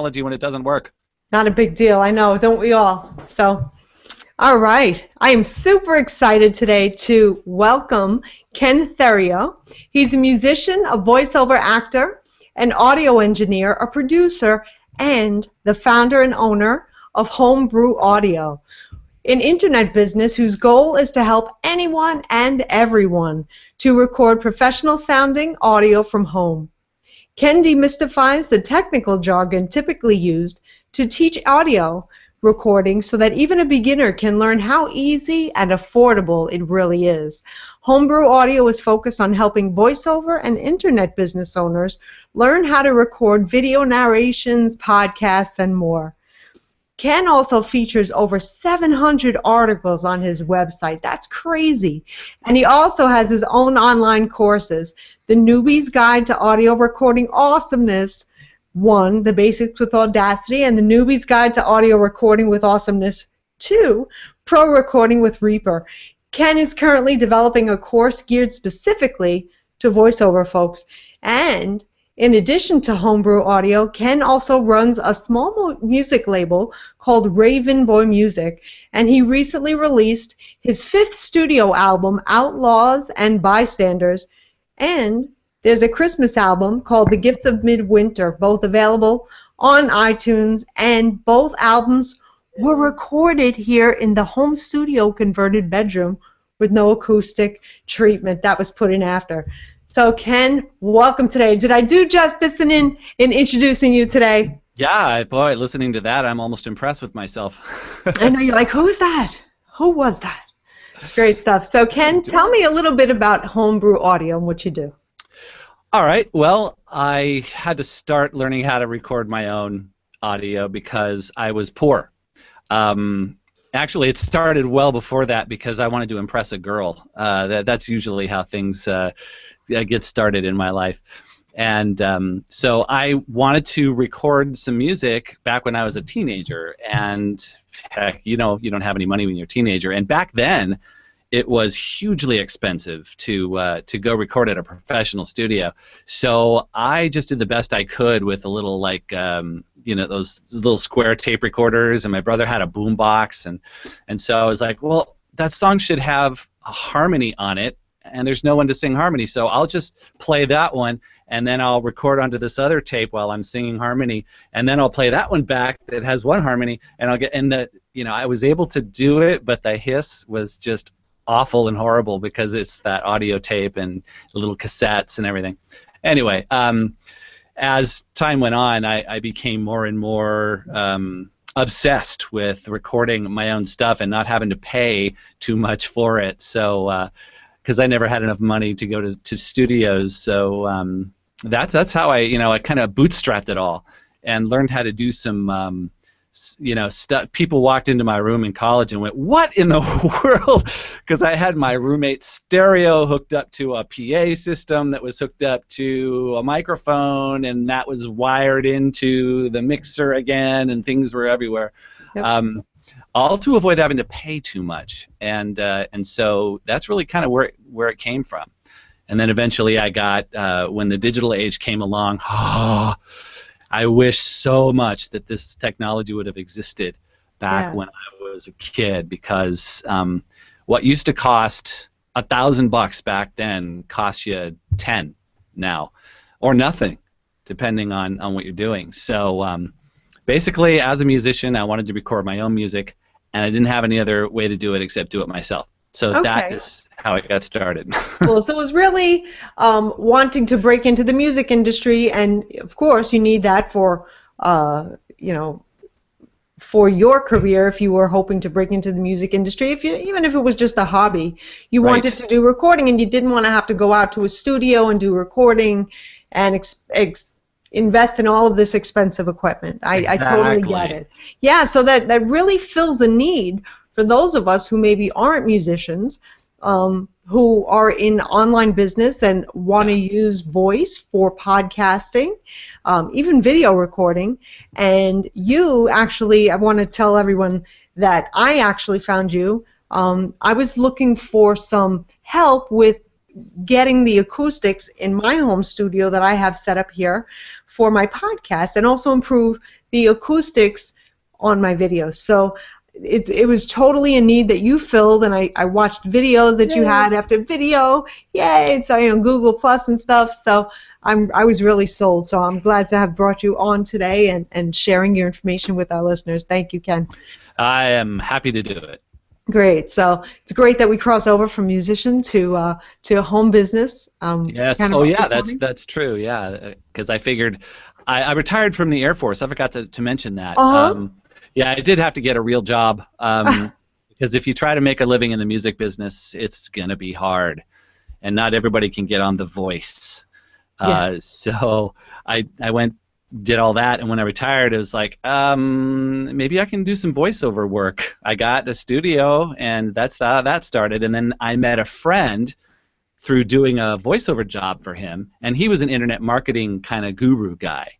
technology when it doesn't work. Not a big deal, I know, don't we all? So, all right. I am super excited today to welcome Ken-Theriot. He's a musician, a voiceover actor, an audio engineer, a producer, and the founder and owner of Homebrew Audio, an internet business whose goal is to help anyone and everyone to record professional sounding audio from home. Ken demystifies the technical jargon typically used to teach audio recording so that even a beginner can learn how easy and affordable it really is. Homebrew Audio is focused on helping voiceover and internet business owners learn how to record video narrations, podcasts, and more. Ken also features over 700 articles on his website. That's crazy. And he also has his own online courses, The Newbie's Guide to Audio Recording Awesomeness 1, The Basics with Audacity, and The Newbie's Guide to Audio Recording with Awesomeness 2, Pro Recording with Reaper. Ken is currently developing a course geared specifically to voiceover folks. And in addition to Homebrew Audio, Ken also runs a small music label called Raven Boy Music, and he recently released his 5th studio album, Outlaws and Bystanders, and there's a Christmas album called The Gifts of Midwinter, both available on iTunes, and both albums were recorded here in the home studio converted bedroom with no acoustic treatment that was put in after. So, Ken, welcome today. Did I do justice in introducing you today? Yeah, boy, listening to that, I'm almost impressed with myself. I know, you're like, who is that? Who was that? It's great stuff. So, Ken, tell me a little bit about Homebrew Audio and what you do. All right, well, I had to start learning how to record my own audio because I was poor. Actually, it started well before that because I wanted to impress a girl. That's usually how things get started in my life. And so I wanted to record some music back when I was a teenager. And heck, you know, you don't have any money when you're a teenager. And back then, it was hugely expensive to go record at a professional studio. So I just did the best I could with a little, like, you know, those little square tape recorders, and my brother had a boombox, and so I was like, well, that song should have a harmony on it, and there's no one to sing harmony, so I'll just play that one, and then I'll record onto this other tape while I'm singing harmony, and then I'll play that one back that has one harmony, and I'll get, and the, you know, I was able to do it, but the hiss was just awful and horrible because it's that audio tape and little cassettes and everything. Anyway, as time went on, I became more and more obsessed with recording my own stuff and not having to pay too much for it. So, because I never had enough money to go to studios, so that's how I kind of bootstrapped it all and learned how to do some stuff. People walked into my room in college and went, "What in the world?" Because I had my roommate's stereo hooked up to a PA system that was hooked up to a microphone, and that was wired into the mixer again, and things were everywhere. Yep. All to avoid having to pay too much, and so that's really kind of where it came from. And then eventually I got, when the digital age came along, I wish so much that this technology would have existed back when I was a kid, because what used to cost $1,000 back then costs you 10 now, or nothing, depending on what you're doing. So basically, as a musician, I wanted to record my own music, and I didn't have any other way to do it except do it myself. So that is how it got started. Cool. So it was really wanting to break into the music industry, and of course you need that for for your career if you were hoping to break into the music industry. Even if it was just a hobby, you wanted to do recording, and you didn't want to have to go out to a studio and do recording and invest in all of this expensive equipment. I totally get it. Yeah, so that really fills a need for those of us who maybe aren't musicians, who are in online business and want to use voice for podcasting, even video recording. And you actually, I want to tell everyone that I actually found you. I was looking for some help with getting the acoustics in my home studio that I have set up here for my podcast, and also improve the acoustics on my videos. So it was totally a need that you filled, and I watched videos that you had after video. Yay! So on Google Plus and stuff. So I was really sold. So I'm glad to have brought you on today and sharing your information with our listeners. Thank you, Ken. I am happy to do it. Great. So it's great that we cross over from musician to home business. Yes. Kind of Oh, yeah. recording. That's true. Yeah. Because I figured I retired from the Air Force. I forgot to mention that. Yeah, I did have to get a real job because if you try to make a living in the music business, it's gonna be hard, and not everybody can get on The Voice. Yes. So I went, did all that, and when I retired, it was like, maybe I can do some voiceover work. I got a studio, and that's how that started. And then I met a friend through doing a voiceover job for him, and he was an internet marketing kind of guru guy.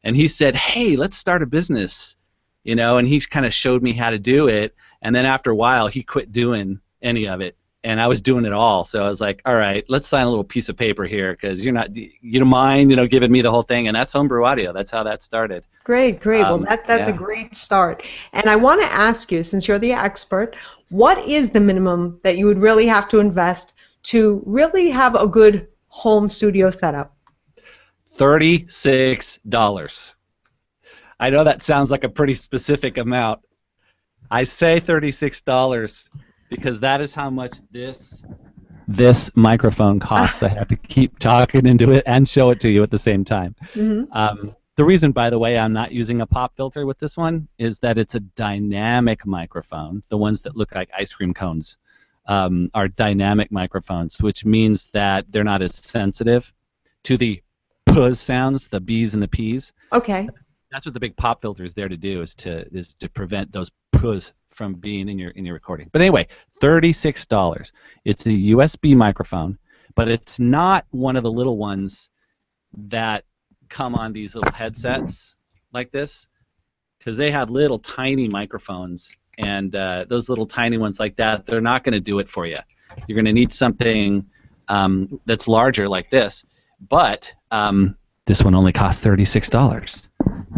And he said, hey, let's start a business, you know, and he kind of showed me how to do it. And then after a while, he quit doing any of it, and I was doing it all. So I was like, all right, let's sign a little piece of paper here, because you don't mind, you know, giving me the whole thing. And that's Homebrew Audio. That's how that started. Great. Well, that's yeah. a great start. And I want to ask you, since you're the expert, what is the minimum that you would really have to invest to really have a good home studio setup? $36. I know that sounds like a pretty specific amount. I say $36 because that is how much this microphone costs. I have to keep talking into it and show it to you at the same time. Mm-hmm. The reason, by the way, I'm not using a pop filter with this one is that it's a dynamic microphone. The ones that look like ice cream cones are dynamic microphones, which means that they're not as sensitive to the puzz sounds, the B's and the P's. Okay. That's what the big pop filter is there to do, is to prevent those puzz from being in your recording. But anyway, $36. It's a USB microphone, but it's not one of the little ones that come on these little headsets like this, because they have little tiny microphones, and those little tiny ones like that, they're not going to do it for you. You're going to need something that's larger like this, but this one only costs $36.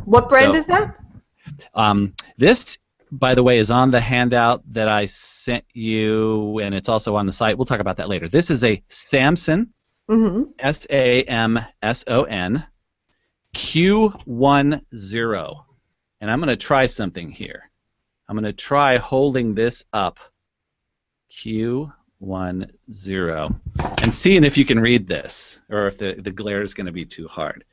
What brand is that? This, by the way, is on the handout that I sent you, and it's also on the site. We'll talk about that later. This is a Samson, Samson Q10, and I'm going to try something here. I'm going to try holding this up, Q10, and seeing if you can read this, or if the glare is going to be too hard.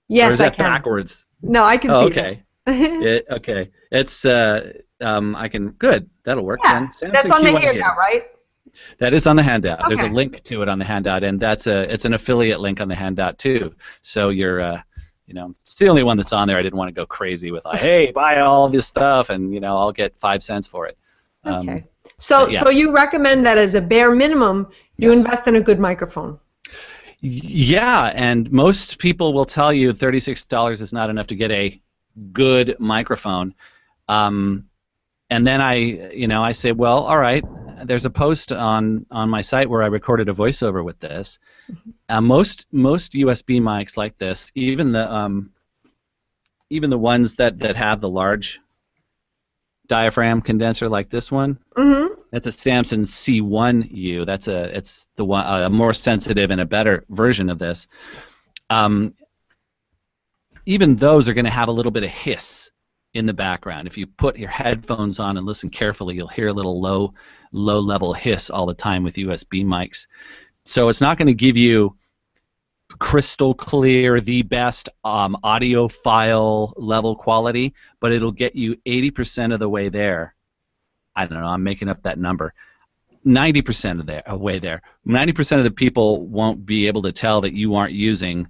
Yes, or is that I can. Backwards? No, I can see okay. that. Okay. It's I can. Good. That'll work. Yeah, then. Samson that's on the Q1 handout, right? That is on the handout. Okay. There's a link to it on the handout, and it's an affiliate link on the handout too. So you're it's the only one that's on there. I didn't want to go crazy with like, hey, buy all this stuff, and I'll get 5 cents for it. Okay. So you recommend that as a bare minimum, you invest in a good microphone. Yeah, and most people will tell you $36 is not enough to get a good microphone. And then I say, well, all right. There's a post on my site where I recorded a voiceover with this. Most USB mics like this, even the ones that have the large diaphragm condenser like this one. That's a Samson C1U. It's the one a more sensitive and a better version of this. Even those are going to have a little bit of hiss in the background. If you put your headphones on and listen carefully, you'll hear a little low level hiss all the time with USB mics. So it's not going to give you crystal clear, the best audiophile level quality, but it'll get you 80% of the way there. I don't know, I'm making up that number. 90% of the way there. 90% of the people won't be able to tell that you aren't using,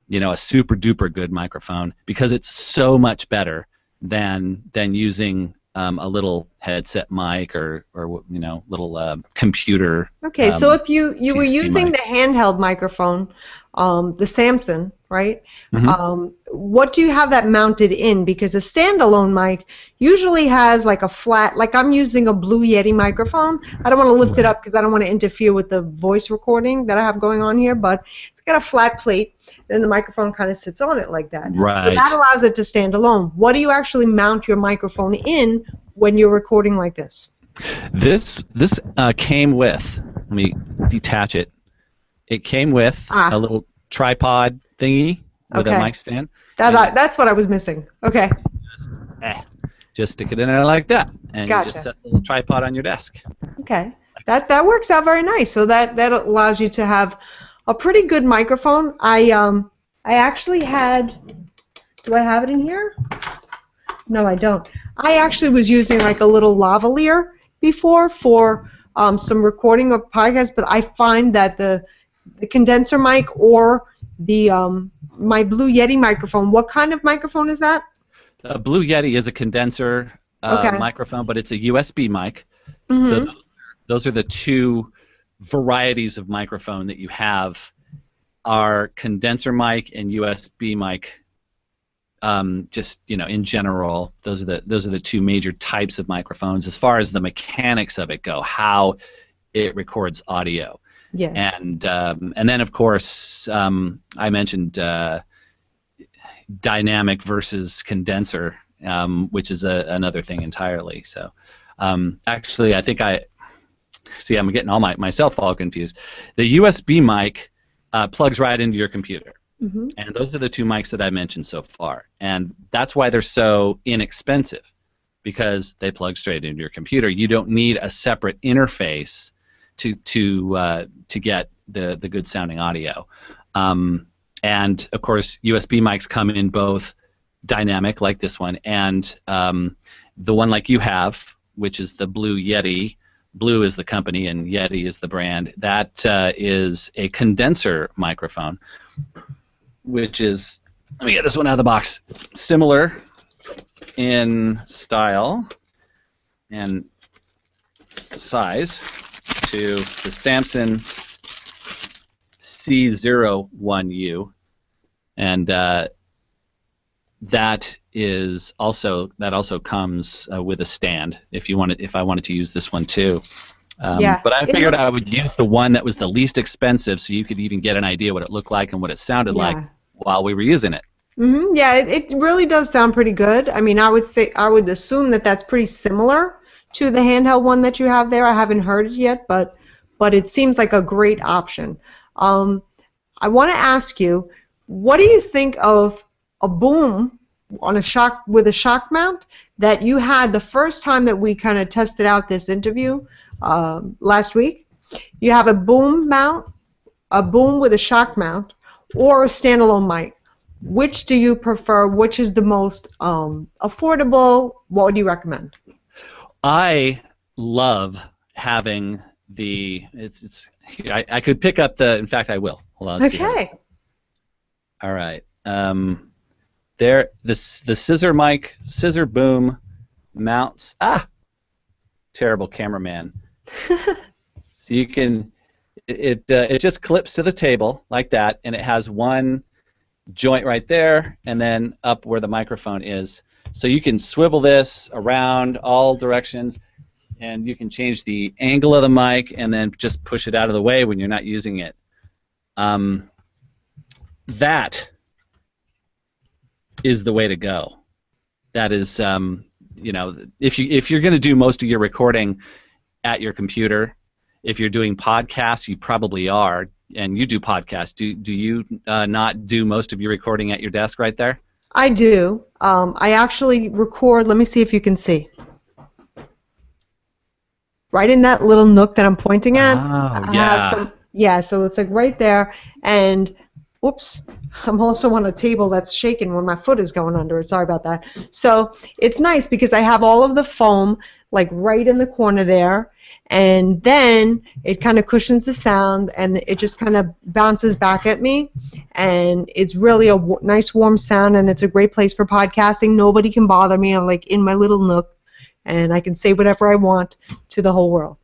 a super duper good microphone, because it's so much better than using a little headset mic or little computer. Okay, so if you were PCT using mic. the handheld microphone, the Samson, right? Mhm. What do you have that mounted in? Because a standalone mic usually has like a flat, like I'm using a Blue Yeti microphone. I don't want to lift it up because I don't want to interfere with the voice recording that I have going on here, but it's got a flat plate, then the microphone kind of sits on it like that. So Right. that allows it to stand alone. What do you actually mount your microphone in when you're recording like this? This came with. Let me detach it. It came with a Ah, little tripod thingy with a okay. mic stand, and That's what I was missing. Okay, eh, just stick it in there like that, and you just gotcha. set the little tripod on your desk. Okay, that works out very nice. So that allows you to have a pretty good microphone. I actually had. Do I have it in here? No, I don't. I actually was using like a little lavalier before for some recording of podcasts, but I find that the condenser mic or the my Blue Yeti microphone. What kind of microphone is that? A Blue Yeti is a condenser Okay. microphone, but it's a USB mic. So Mhm. those are the two varieties of microphone that you have. Are condenser mic and USB mic. Just in general, those are the two major types of microphones. As far as the mechanics of it go, how it records audio, Yes. and then of course I mentioned dynamic versus condenser, which is another thing entirely. So actually, I think I'm getting myself all confused. The USB mic plugs right into your computer. Mhm. And those are the two mics that I mentioned so far. And that's why they're so inexpensive, because they plug straight into your computer. You don't need a separate interface to get the good sounding audio. And of course, USB mics come in both dynamic, like this one, and the one like you have, which is the Blue Yeti. Blue is the company and Yeti is the brand. That is a condenser microphone, which is, let me get this one out of the box, similar in style and size to the Samson C01U, and that also comes with a stand if I wanted to use this one too. Yeah. But I It figured I looks. would use the one that was the least expensive, so you could even get an idea what it looked like and what it sounded like Yeah. while we were using it. Yeah, it really does sound pretty good. I mean, I would assume that that's pretty similar to the handheld one that you have there. I haven't heard it yet, but it seems like a great option. Um, I want to ask you, what do you think of a boom on a shock with a shock mount that you had the first time that we kind of tested out this interview last week? You have a boom mount, a boom with a shock mount, or a standalone mic. Which do you prefer? Which is the most affordable? What would you recommend? I love having it's I could pick up in fact I will. Hold on, let's see how this. Okay. All right. The scissor boom mounts. Terrible cameraman. So you can it just clips to the table like that, and it has one joint right there, and then up where the microphone is. So you can swivel this around all directions, and you can change the angle of the mic, and then just push it out of the way when you're not using it. That is the way to go. That is, if you're going to do most of your recording at your computer, if you're doing podcasts, you probably are, and you do podcasts. Do you not do most of your recording at your desk right there? I do. I actually record. Let me see if you can see. Right in that little nook that I'm pointing at, Oh, I have yeah. some. Yeah, so it's like right there. And whoops, I'm also on a table that's shaking when my foot is going under it. Sorry about that. So it's nice because I have all of the foam like right in the corner there. And then it kind of cushions the sound, and it just kind of bounces back at me, and it's really a nice warm sound, and it's a great place for podcasting. Nobody can bother me. I'm like in my little nook, and I can say whatever I want to the whole world.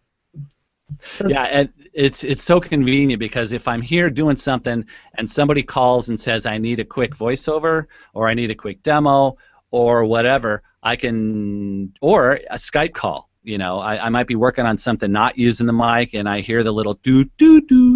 So, yeah, and it's so convenient because if I'm here doing something and somebody calls and says I need a quick voiceover or I need a quick demo or whatever, I can, or a Skype call. You know, I might be working on something not using the mic, and I hear the little do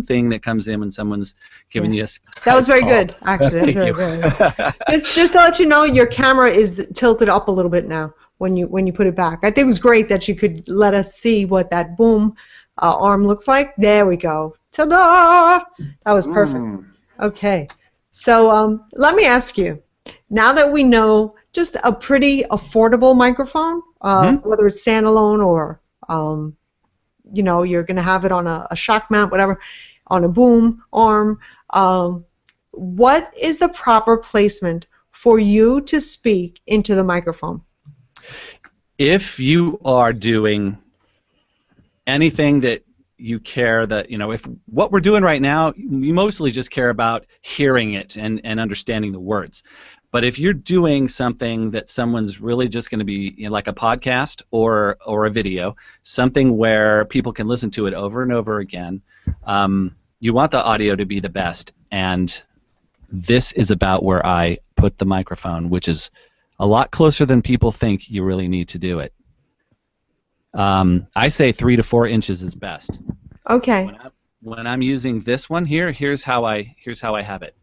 thing that comes in when someone's giving you a Skype that was very call. good, actually. That was very good. Just to let you know, your camera is tilted up a little bit now when you put it back. I think it was great that you could let us see what that boom arm looks like. There we go. Ta-da! That was perfect. Okay. So let me ask you, now that we know just a pretty affordable microphone, whether it's standalone or you know, you're going to have it on a shock mount, whatever, on a boom arm, what is the proper placement for you to speak into the microphone? If you are doing anything that you care that, you know, if what we're doing right now, you mostly just care about hearing it and understanding the words. But if you're doing something that someone's really just going to be, you know, like a podcast or a video, something where people can listen to it over and over again, you want the audio to be the best. And this is about where I put the microphone, which is a lot closer than people think you really need to do it. I say 3 to 4 inches is best. Okay. When I'm using this one here, here's how I have it.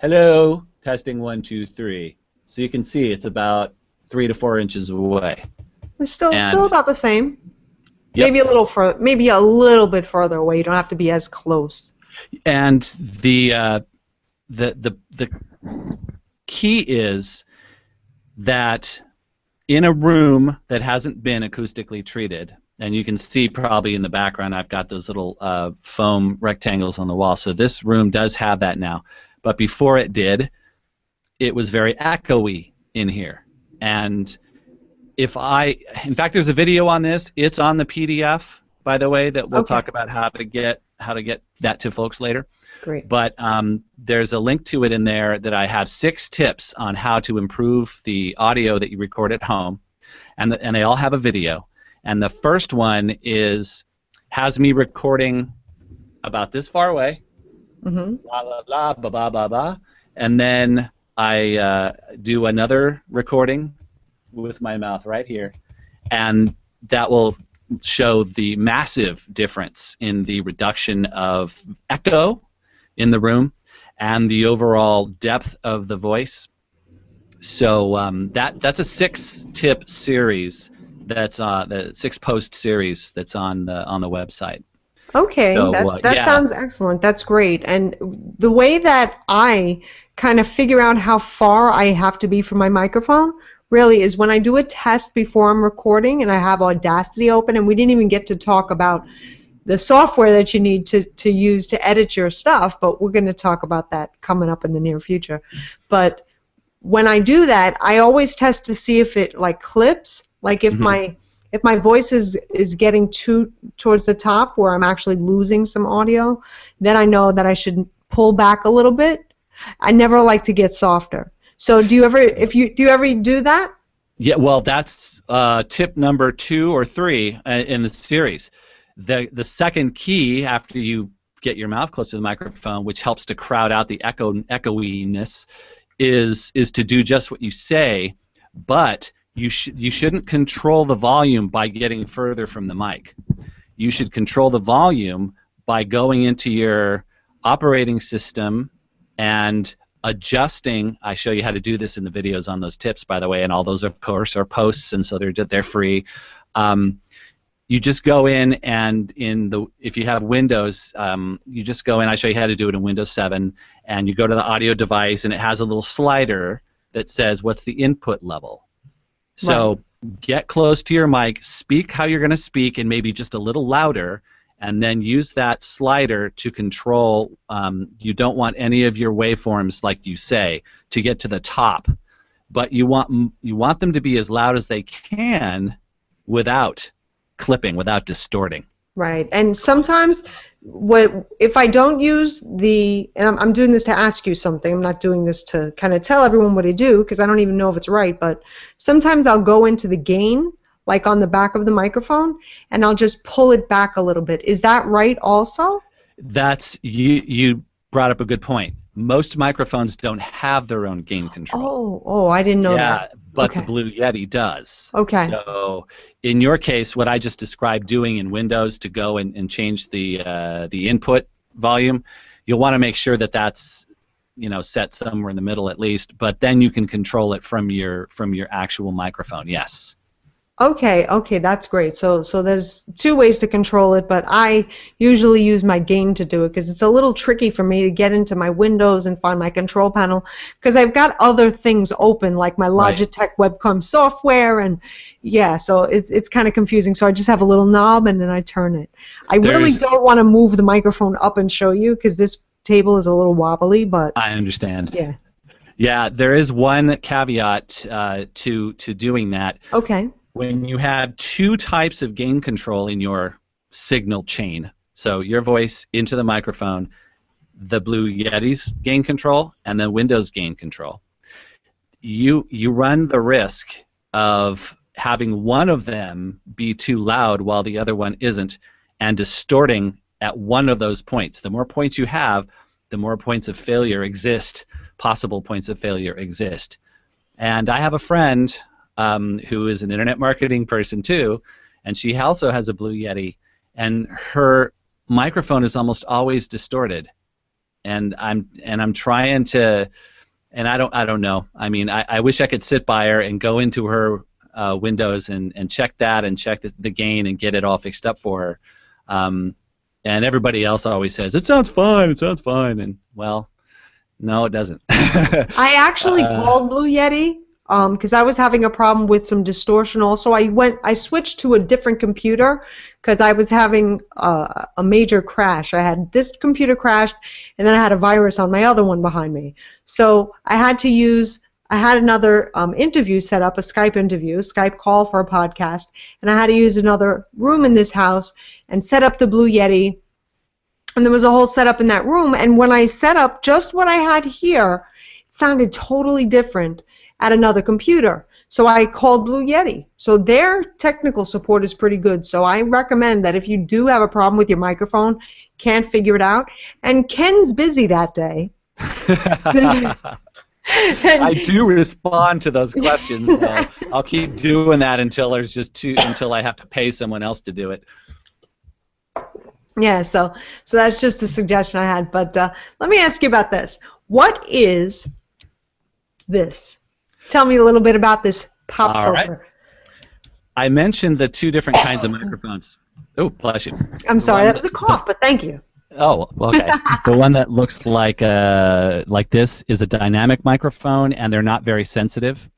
Hello, testing 1 2 3. So you can see it's about 3 to 4 inches away. It's still about the same. Yep. Maybe a little further, maybe a little bit further away. You don't have to be as close. And the key is that in a room that hasn't been acoustically treated, and you can see probably in the background I've got those little foam rectangles on the wall, so this room does have that now. But before it did, it was very echoey in here. And in fact, there's a video on this. It's on the PDF, by the way, that we'll talk about how to get that to folks later. Great. But there's a link to it in there that I have 6 tips on how to improve the audio that you record at home, and they all have a video. And the first one has me recording about this far away, blah blah blah blah blah blah blah, and then I do another recording with my mouth right here, and that will show the massive difference in the reduction of echo in the room and the overall depth of the voice. So that's a 6-tip series. That's the 6-post series that's on the website. Okay, so, that sounds excellent. That's great. And the way that I kind of figure out how far I have to be from my microphone really is when I do a test before I'm recording, and I have Audacity open, and we didn't even get to talk about the software that you need to use to edit your stuff, but we're going to talk about that coming up in the near future. But when I do that, I always test to see if it like clips, like if my voice is getting too towards the top where I'm actually losing some audio, then I know that I should pull back a little bit. I never like to get softer. So do you ever do that? Yeah, well, that's tip number 2 or 3 in the series. The second key after you get your mouth close to the microphone, which helps to crowd out the echoiness, is to do just what you say, but you shouldn't control the volume by getting further from the mic. You should control the volume by going into your operating system and adjusting. I show you how to do this in the videos on those tips, by the way, and all those, of course, are posts, and so they're free. You just go in, and if you have Windows, you just go in. I show you how to do it in Windows 7, and you go to the audio device, and it has a little slider that says what's the input level. So get close to your mic, speak how you're going to speak, and maybe just a little louder, and then use that slider to control. You don't want any of your waveforms, like you say, to get to the top, but you want them to be as loud as they can without clipping, without distorting. Right. And sometimes if I don't use and I'm doing this to ask you something, I'm not doing this to kind of tell everyone what I do because I don't even know if it's right, but sometimes I'll go into the gain, like on the back of the microphone, and I'll just pull it back a little bit. Is that right also? You brought up a good point. Most microphones don't have their own gain control. Oh, I didn't know that. But Okay. the Blue Yeti does. Okay. So in your case, what I just described doing in Windows to go and change the input volume, you'll want to make sure that that's set somewhere in the middle at least. But then you can control it from your actual microphone. Yes. Okay, that's great. So there's two ways to control it, but I usually use my gain to do it because it's a little tricky for me to get into my Windows and find my control panel because I've got other things open like my Logitech webcam software and so it's kind of confusing. So I just have a little knob and then I turn it. I really don't want to move the microphone up and show you because this table is a little wobbly, but I understand. Yeah. Yeah, there is one caveat to doing that. Okay. When you have two types of gain control in your signal chain, so your voice into the microphone, the Blue Yeti's gain control, and then Windows gain control, you run the risk of having one of them be too loud while the other one isn't, and distorting at one of those points. The more points you have, the more points of failure exist, possible points of failure exist. And I have a friend who is an internet marketing person too, and she also has a Blue Yeti, and her microphone is almost always distorted. And I'm trying to, and I don't know. I mean, I wish I could sit by her and go into her Windows and check that and check the gain and get it all fixed up for her. And everybody else always says it sounds fine, and well, no, it doesn't. I actually called Blue Yeti because I was having a problem with some distortion also. I switched to a different computer because I was having a major crash. I had this computer crashed, and then I had a virus on my other one behind me. So I had another interview set up, a Skype call for a podcast, and I had to use another room in this house and set up the Blue Yeti. And there was a whole setup in that room, and when I set up just what I had here, it sounded totally different at another computer. So I called Blue Yeti. So their technical support is pretty good. So I recommend that if you do have a problem with your microphone, can't figure it out, and Ken's busy that day. I do respond to those questions. I'll keep doing that until I have to pay someone else to do it. Yeah, so that's just a suggestion I had. But let me ask you about this. What is this? Tell me a little bit about this pop filter. Right. I mentioned the two different kinds of microphones. Oh, bless you. I'm sorry, that was a cough, but thank you. Oh, okay. The one that looks like this is a dynamic microphone, and they're not very sensitive,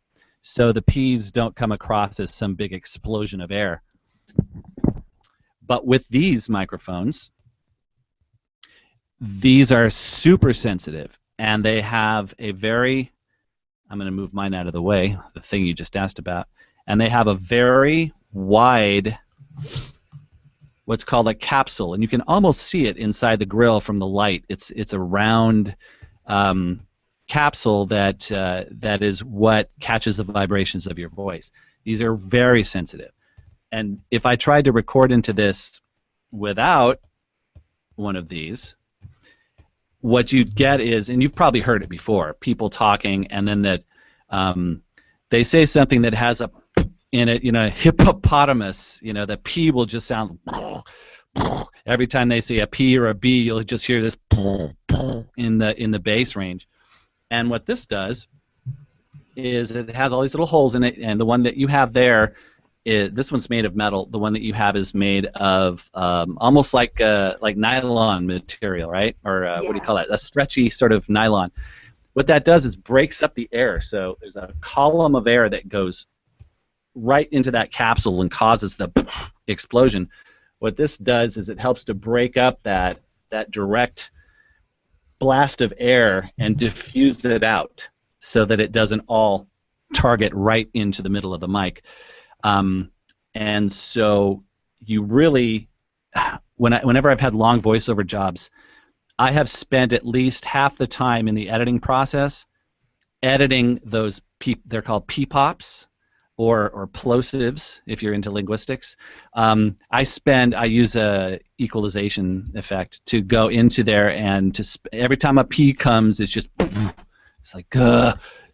so the P's don't come across as some big explosion of air. But with these microphones, these are super sensitive, and they have a very, I'm going to move mine out of the way, the thing you just asked about, and they have a very wide, what's called a capsule, and you can almost see it inside the grill from the light. It's a round capsule that is what catches the vibrations of your voice. These are very sensitive. And if I tried to record into this without one of these, what you'd get is, and you've probably heard it before, people talking, and then that they say something that has a in it, hippopotamus, the P will just sound every time they say a P or a B, you'll just hear this in the bass range. And what this does is it has all these little holes in it, and the one that you have there, this one's made of metal. The one that you have is made of almost like nylon material, right? Or what do you call that? A stretchy sort of nylon. What that does is breaks up the air. So there's a column of air that goes right into that capsule and causes the explosion. What this does is it helps to break up that direct blast of air and diffuse it out so that it doesn't all target right into the middle of the mic. And so you really whenever I've had long voiceover jobs, I have spent at least half the time in the editing process editing those they're called P-pops or plosives if you're into linguistics. I use a equalization effect to go into there and every time a P comes, it's just it's like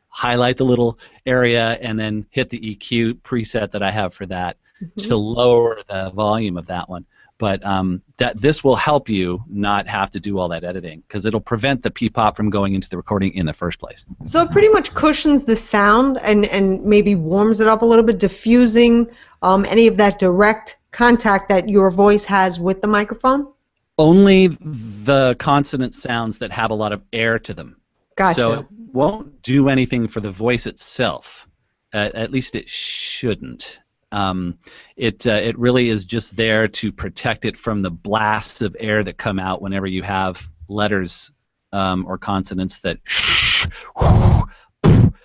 highlight the little area and then hit the EQ preset that I have for that to lower the volume of that one. But this will help you not have to do all that editing because it'll prevent the P-pop from going into the recording in the first place. So it pretty much cushions the sound and maybe warms it up a little bit, diffusing any of that direct contact that your voice has with the microphone? Only the consonant sounds that have a lot of air to them. Gotcha. So it won't do anything for the voice itself. At least it shouldn't. It really is just there to protect it from the blasts of air that come out whenever you have letters or consonants that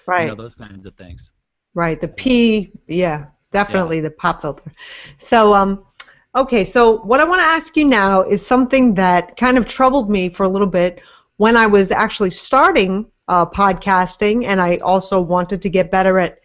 right. Those kinds of things. Right, the P, yeah, definitely the pop filter. So, okay, so what I want to ask you now is something that kind of troubled me for a little bit when I was actually starting podcasting, and I also wanted to get better at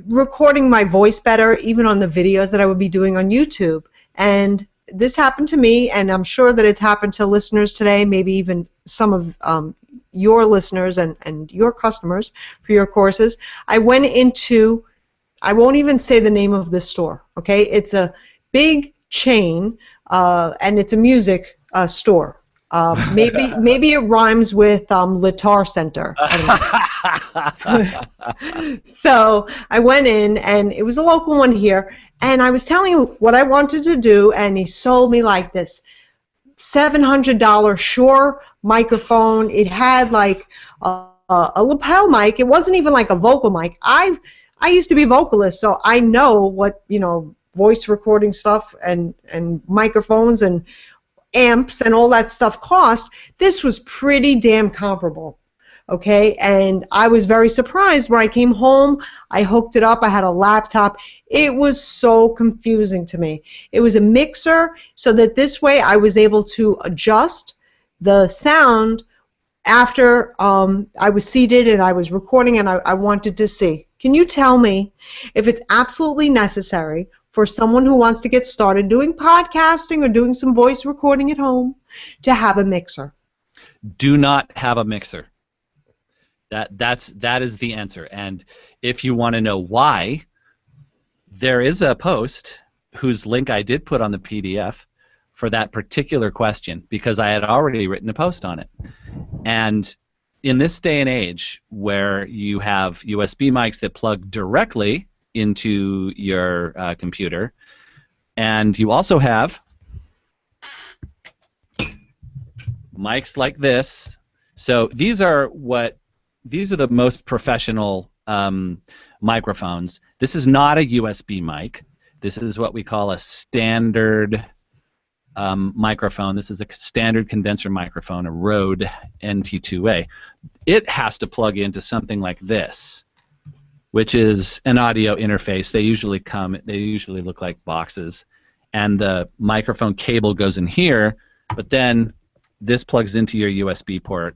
recording my voice better, even on the videos that I would be doing on YouTube. And this happened to me, and I'm sure that it's happened to listeners today, maybe even some of your listeners and your customers for your courses. I went into, I won't even say the name of the store, okay? It's a big chain, and it's a music store. Maybe it rhymes with Guitar Center. I don't know. So I went in, and it was a local one here, and I was telling him what I wanted to do, and he sold me like this $700 Shure microphone. It had like a lapel mic. It wasn't even like a vocal mic. I used to be a vocalist, so I know what, voice recording stuff and microphones and amps and all that stuff cost. This was pretty damn comparable, okay? And I was very surprised when I came home. I hooked it up. I had a laptop. It was so confusing to me. It was a mixer, so that this way I was able to adjust the sound after I was seated and I was recording, and I wanted to see. Can you tell me if it's absolutely necessary for someone who wants to get started doing podcasting or doing some voice recording at home to have a mixer? Do not have a mixer. That is the answer. And if you want to know why, there is a post whose link I did put on the PDF for that particular question because I had already written a post on it. And in this day and age where you have USB mics that plug directly into your computer, and you also have mics like this. So these are the most professional microphones. This is not a USB mic. This is what we call a standard microphone. This is a standard condenser microphone, a Rode NT2A. It has to plug into something like this, which is an audio interface. They usually look like boxes, and the microphone cable goes in here, but then this plugs into your USB port.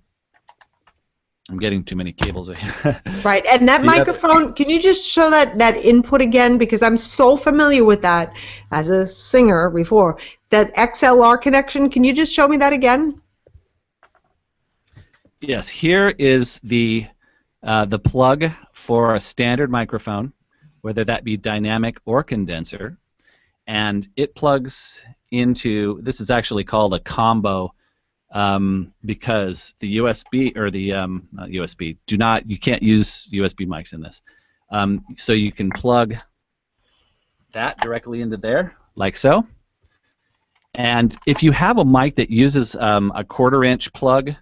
I'm getting too many cables. Right, and that microphone, can you just show that input again? Because I'm so familiar with that as a singer before. That XLR connection, can you just show me that again? Yes, here is the plug for a standard microphone, whether that be dynamic or condenser, and it plugs into, this is actually called a combo, because the USB or the USB you can't use USB mics in this. So you can plug that directly into there, like so. And if you have a mic that uses a 1/4-inch plug,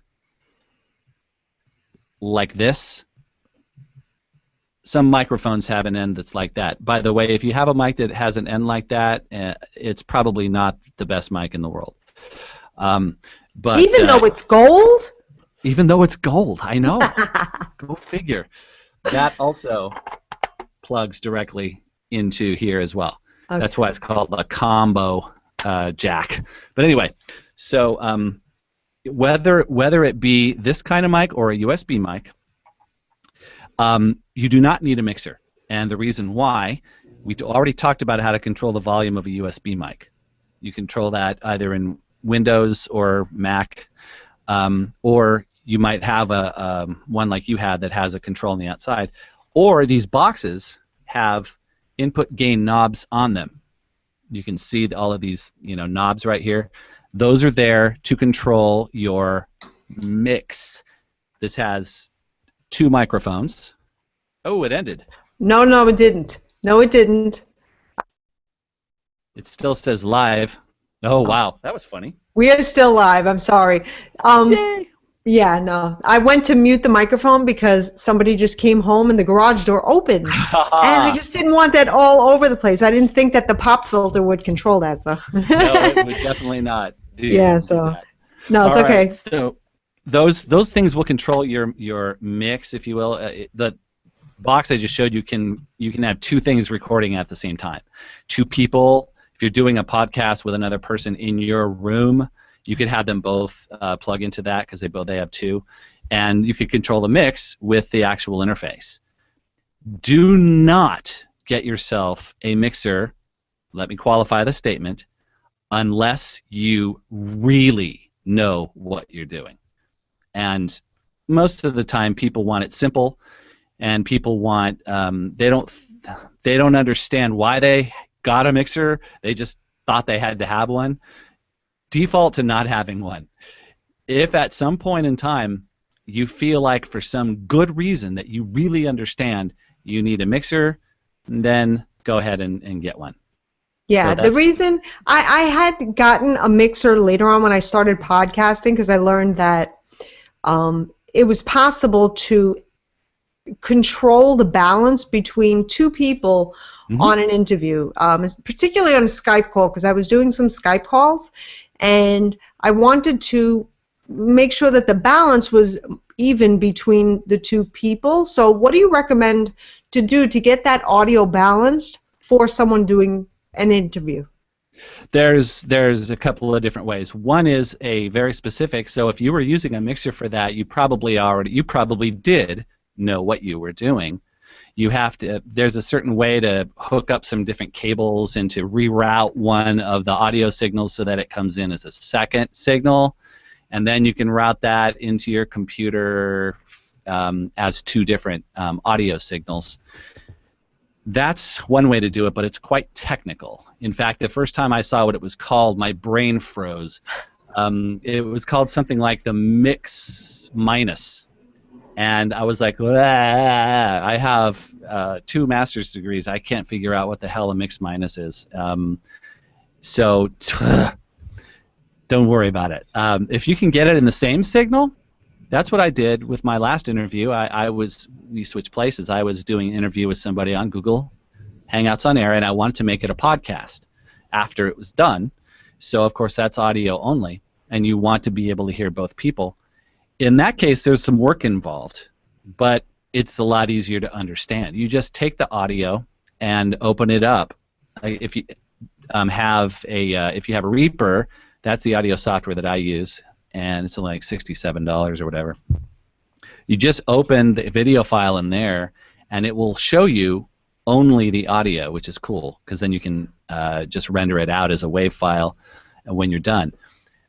like this, some microphones have an end that's like that. By the way, if you have a mic that has an end like that, it's probably not the best mic in the world. But even though it's gold? Even though it's gold, I know. Go figure. That also plugs directly into here as well. Okay. That's why it's called a combo jack. But anyway, so whether it be this kind of mic or a USB mic, you do not need a mixer. And the reason why, we already talked about how to control the volume of a USB mic. You control that either in Windows or Mac, or you might have a one like you had that has a control on the outside, or these boxes have input gain knobs on them. You can see all of these knobs right here. Those are there to control your mix. This has 2 microphones. Oh, it ended. No, it didn't. No, it didn't. It still says live. Oh, wow. That was funny. We are still live. I'm sorry. Yay. Yeah, no. I went to mute the microphone because somebody just came home and the garage door opened. And I just didn't want that all over the place. I didn't think that the pop filter would control that. So. No, it would definitely not do that. No, it's okay. Right, so those things will control your mix, if you will. The box I just showed you you can have 2 things recording at the same time. 2 people. If you're doing a podcast with another person in your room, you could have them both plug into that because they have 2, and you could control the mix with the actual interface. Do not get yourself a mixer. Let me qualify the statement. Unless you really know what you're doing. And most of the time people want it simple, and people want they don't understand why they got a mixer. They just thought they had to have one. Default to not having one. If at some point in time you feel like for some good reason that you really understand you need a mixer, then go ahead and get one. Yeah, So the reason I had gotten a mixer later on when I started podcasting, because I learned that it was possible to control the balance between 2 people on an interview, particularly on a Skype call, because I was doing some Skype calls, and I wanted to make sure that the balance was even between the 2 people. So what do you recommend to do to get that audio balanced for someone doing an interview? There's a couple of different ways. One is a very specific. So if you were using a mixer for that, you probably did know what you were doing. You have to. There's a certain way to hook up some different cables and to reroute one of the audio signals so that it comes in as a second signal, and then you can route that into your computer as 2 different audio signals. That's one way to do it, but it's quite technical. In fact, the first time I saw what it was called, my brain froze. It was called something like the Mix Minus. And I was like, I have 2 master's degrees. I can't figure out what the hell a Mix Minus is. So don't worry about it. If you can get it in the same signal, that's what I did with my last interview. We switched places. I was doing an interview with somebody on Google Hangouts on Air, and I wanted to make it a podcast after it was done. So, of course, that's audio only, and you want to be able to hear both people. In that case, there's some work involved, but it's a lot easier to understand. You just take the audio and open it up. If you have a Reaper, that's the audio software that I use, and it's only like $67 or whatever. You just open the video file in there, and it will show you only the audio, which is cool, because then you can just render it out as a WAV file when you're done.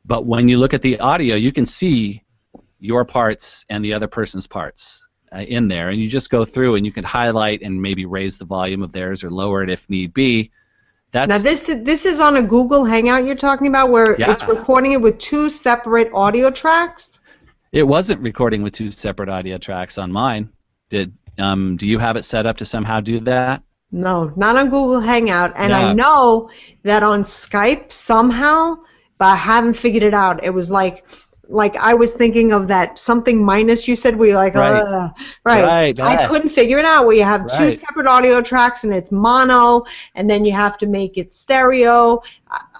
But when you look at the audio, you can see your parts and the other person's parts in there, and you just go through and you can highlight and maybe raise the volume of theirs or lower it if need be. Now this is on a Google Hangout you're talking about, where it's recording it with 2 separate audio tracks? It wasn't recording with 2 separate audio tracks on mine. Do you have it set up to somehow do that? No, not on Google Hangout, and I know that on Skype somehow, but I haven't figured it out. It was like I was thinking of that something minus you said, where you're like, right. I couldn't figure it out, where you have 2 separate audio tracks and it's mono, and then you have to make it stereo.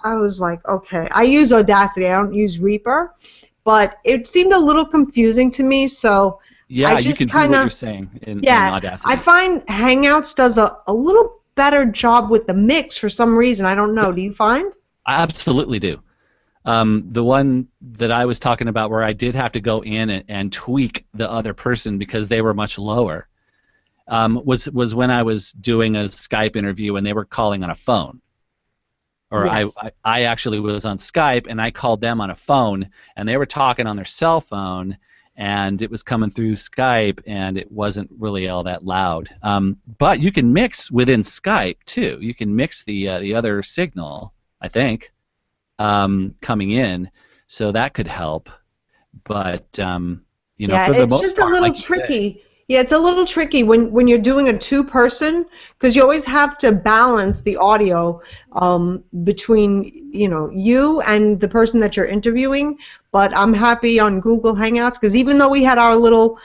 I was like, okay. I use Audacity. I don't use Reaper, but it seemed a little confusing to me, so yeah, I just you can do what you're saying in Audacity. I find Hangouts does a little better job with the mix for some reason. I don't know. Do you find? I absolutely do. The one that I was talking about where I did have to go in and tweak the other person because they were much lower was when I was doing a Skype interview and they were calling on a phone. Or Yes. I actually was on Skype and I called them on a phone and they were talking on their cell phone and it was coming through Skype and it wasn't really all that loud. But you can mix within Skype too. You can mix the other signal, I think, coming in, so that could help. But Yeah, for the it's most just a part, little like you say, tricky. Yeah, it's a little tricky when you're doing a two-person because you always have to balance the audio between you and the person that you're interviewing. But I'm happy on Google Hangouts because even though we had our little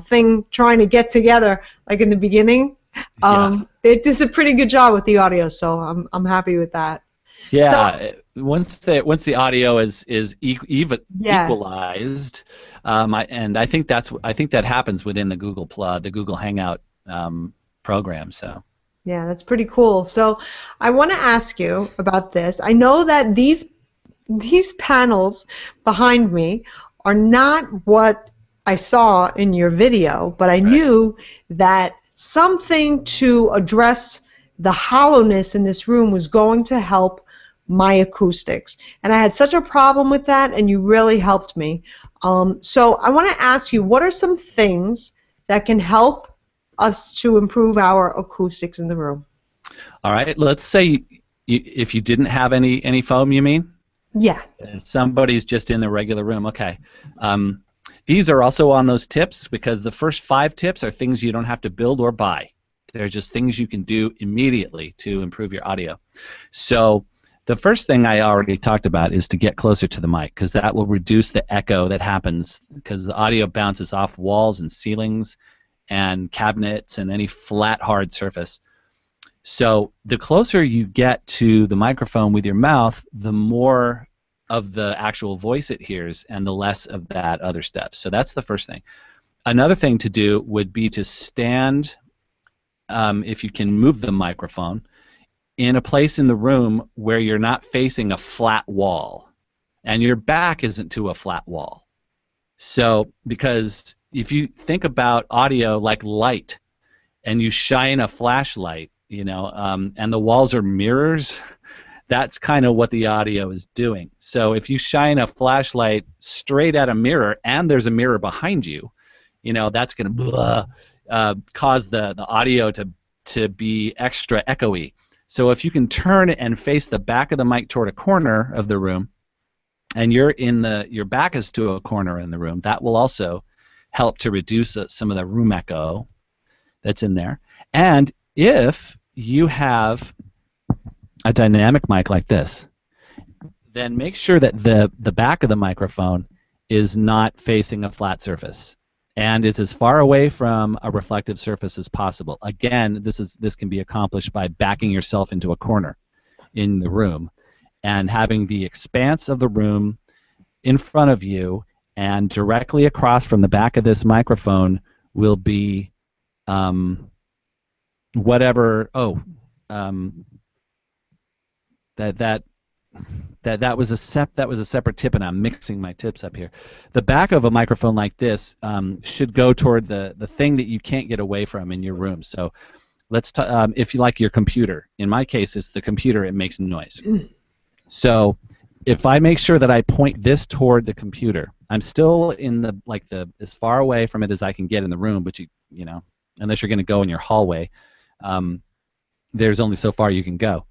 thing trying to get together like in the beginning, yeah. it does a pretty good job with the audio. So I'm happy with that. So Yeah, once the audio is yeah. equalized, I think that happens within the Google Hangout program. So Yeah, that's pretty cool. So I want to ask you about this. I know that these panels behind me are not what I saw in your video, but I right. knew that something to address the hollowness in this room was going to help my acoustics. And I had such a problem with that, and you really helped me. So I want to ask you, what are some things that can help us to improve our acoustics in the room? All right. Let's say if you didn't have any foam, you mean? Yeah. Somebody's just in the regular room. Okay. These are also on those tips because the first 5 tips are things you don't have to build or buy. They're just things you can do immediately to improve your audio. So the first thing I already talked about is to get closer to the mic because that will reduce the echo that happens because the audio bounces off walls and ceilings and cabinets and any flat, hard surface. So the closer you get to the microphone with your mouth, the more of the actual voice it hears and the less of that other stuff. So that's the first thing. Another thing to do would be to stand, if you can move the microphone, in a place in the room where you're not facing a flat wall and your back isn't to a flat wall. So because if you think about audio like light and you shine a flashlight, and the walls are mirrors, that's kind of what the audio is doing. So if you shine a flashlight straight at a mirror and there's a mirror behind you, that's going to cause the audio to be extra echoey. So if you can turn and face the back of the mic toward a corner of the room, and your back is to a corner in the room, that will also help to reduce some of the room echo that's in there. And if you have a dynamic mic like this, then make sure that the back of the microphone is not facing a flat surface and is as far away from a reflective surface as possible. Again, this can be accomplished by backing yourself into a corner in the room and having the expanse of the room in front of you, and directly across from the back of this microphone will be whatever. That was a separate tip, and I'm mixing my tips up here. The back of a microphone like this should go toward the thing that you can't get away from in your room. So let's if you like your computer. In my case, it's the computer. It makes noise. So if I make sure that I point this toward the computer, I'm still in the as far away from it as I can get in the room. But unless you're going to go in your hallway, there's only so far you can go.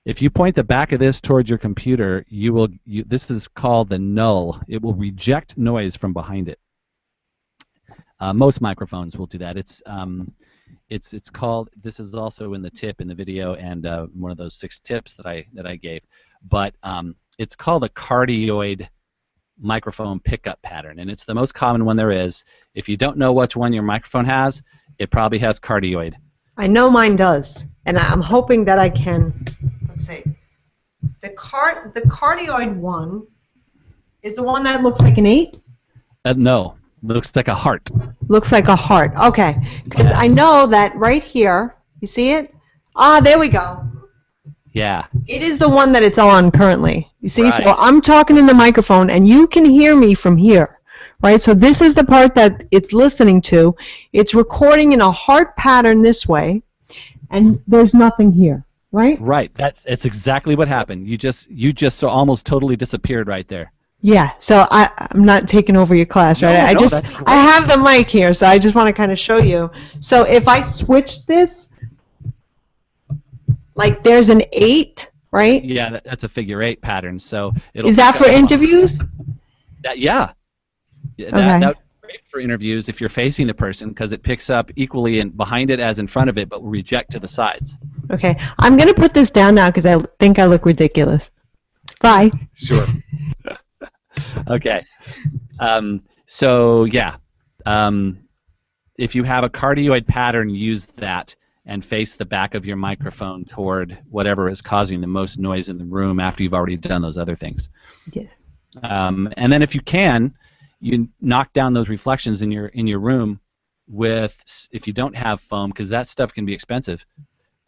If you point the back of this towards your computer, this is called the null. It will reject noise from behind it. Most microphones will do that. It's called. This is also in the tip in the video and one of those 6 tips that I gave. But it's called a cardioid microphone pickup pattern, and it's the most common one there is. If you don't know which one your microphone has, it probably has cardioid. I know mine does, and I'm hoping that I can. Let's see. The cardioid one is the one that looks like an 8? No, looks like a heart. Looks like a heart. Okay, because Yes. I know that right here. You see it? Ah, there we go. Yeah. It is the one that it's on currently. You see, Right. so I'm talking in the microphone, and you can hear me from here, right? So this is the part that it's listening to. It's recording in a heart pattern this way, and there's nothing here, right? Right. It's exactly what happened. You just so almost totally disappeared right there. Yeah, so I'm not taking over your class, right? No, that's great. I have the mic here, so I just want to kind of show you. So if I switch this, like there's an 8, right? Yeah, that's a figure 8 pattern. So it'll Is that for interviews? Yeah. Okay. That would be great for interviews if you're facing the person, because it picks up equally behind it as in front of it, but will reject to the sides. Okay, I'm going to put this down now because I think I look ridiculous. Bye. Sure. Okay. So yeah, if you have a cardioid pattern, use that and face the back of your microphone toward whatever is causing the most noise in the room after you've already done those other things. Yeah. And then if you can, you knock down those reflections in your room with, if you don't have foam, because that stuff can be expensive,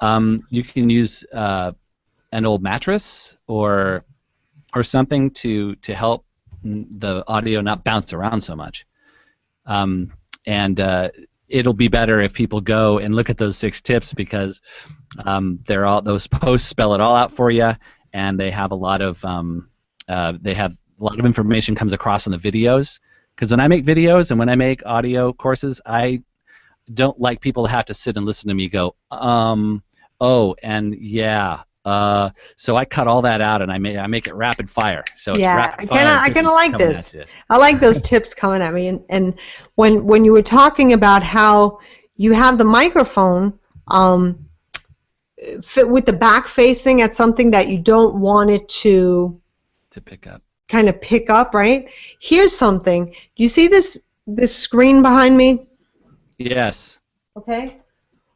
you can use an old mattress or something to help the audio not bounce around so much. It'll be better if people go and look at those 6 tips, because those posts spell it all out for you, and they have a lot of information comes across in the videos. Because when I make videos and when I make audio courses, I don't like people to have to sit and listen to me go, oh, and yeah. So I cut all that out, and I make it rapid fire. So it's rapid fire. I kind of like this. I like those tips coming at me. And when you were talking about how you have the microphone fit with the back facing at something that you don't want it to pick up. Kind of pick up, right? Here's something. Do you see this screen behind me? Yes. Okay.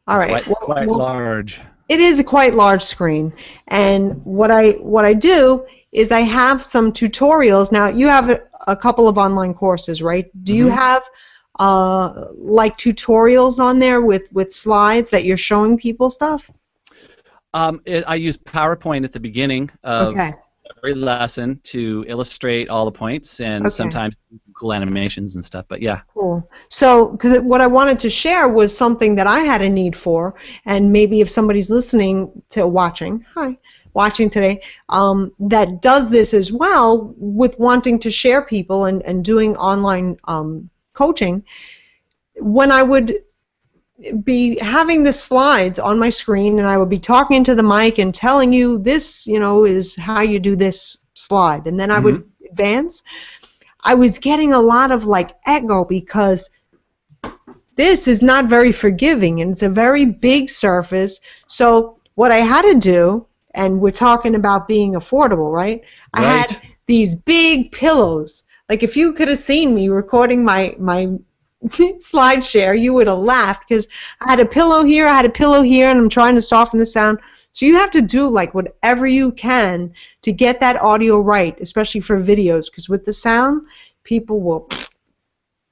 All right. Quite large. It is a quite large screen, and what I do is I have some tutorials. Now you have a couple of online courses, right? Do you have like tutorials on there with slides that you're showing people stuff? I use PowerPoint at the beginning of every lesson to illustrate all the points, and sometimes cool animations and stuff, but yeah. Cool. So, because what I wanted to share was something that I had a need for, and maybe if somebody's listening to watching today, that does this as well with wanting to share people and doing online coaching, when I would be having the slides on my screen and I would be talking into the mic and telling you this, is how you do this slide, and then I would advance. I was getting a lot of echo, because this is not very forgiving and it's a very big surface. So what I had to do, and we're talking about being affordable, right? I had these big pillows. Like if you could have seen me recording my slide share, you would have laughed, because I had a pillow here, I had a pillow here, and I'm trying to soften the sound. So you have to do whatever you can to get that audio right, especially for videos, because with the sound, people will